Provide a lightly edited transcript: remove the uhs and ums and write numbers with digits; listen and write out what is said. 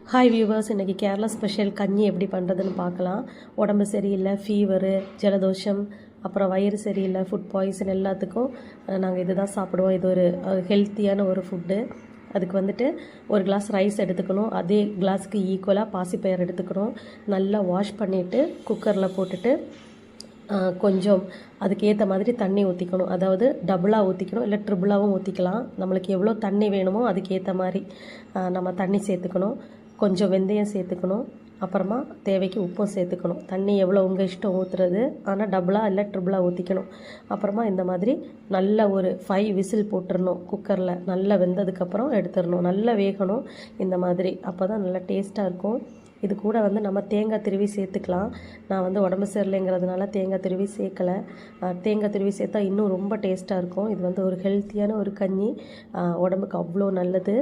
Hi viewers, இன்றைக்கி Kerala special கஞ்சி எப்படி பண்ணுறதுன்னு பார்க்கலாம். உடம்பு சரியில்லை, ஃபீவரு, ஜலதோஷம், அப்புறம் வயிறு சரியில்லை, ஃபுட் பாய்சன் எல்லாத்துக்கும் நாங்கள் இது தான் சாப்பிடுவோம். இது ஒரு ஹெல்த்தியான ஒரு ஃபுட்டு. அதுக்கு வந்துட்டு ஒரு கிளாஸ் ரைஸ் எடுத்துக்கணும். அதே கிளாஸுக்கு ஈக்குவலாக பாசிப்பயிறு எடுத்துக்கணும். நல்லா வாஷ் பண்ணிவிட்டு குக்கரில் போட்டுட்டு கொஞ்சம் அதுக்கு ஏற்ற மாதிரி தண்ணி ஊற்றிக்கணும். அதாவது டபுளாக ஊற்றிக்கணும், இல்லை ட்ரிபிளாகவும் ஊற்றிக்கலாம். நம்மளுக்கு எவ்வளோ தண்ணி வேணுமோ அதுக்கு ஏற்ற மாதிரி நம்ம தண்ணி சேர்த்துக்கணும். கொஞ்சம் வெந்தயம் சேர்த்துக்கணும். அப்புறமா தேவைக்கு உப்பும் சேர்த்துக்கணும். தண்ணி எவ்வளோ உங்கள் இஷ்டம் ஊற்றுறது, ஆனால் டபுளாக இல்லை ட்ரிபிளாக ஊற்றிக்கணும். அப்புறமா இந்த மாதிரி நல்ல ஒரு 5 விசில் போட்டுடணும். குக்கரில் நல்லா வெந்ததுக்கப்புறம் எடுத்துடணும். நல்லா வேகணும் இந்த மாதிரி, அப்போ தான் நல்லா டேஸ்ட்டாக இருக்கும். இது கூட வந்து நம்ம தேங்காய் திருவி சேர்த்துக்கலாம். நான் வந்து உடம்பு சரியில்லைங்கிறதுனால தேங்காய் திருவி சேர்க்கலை. தேங்காய் திருவி சேர்த்தா இன்னும் ரொம்ப டேஸ்ட்டாக இருக்கும். இது வந்து ஒரு ஹெல்த்தியான ஒரு கஞ்சி, உடம்புக்கு அவ்வளோ நல்லது.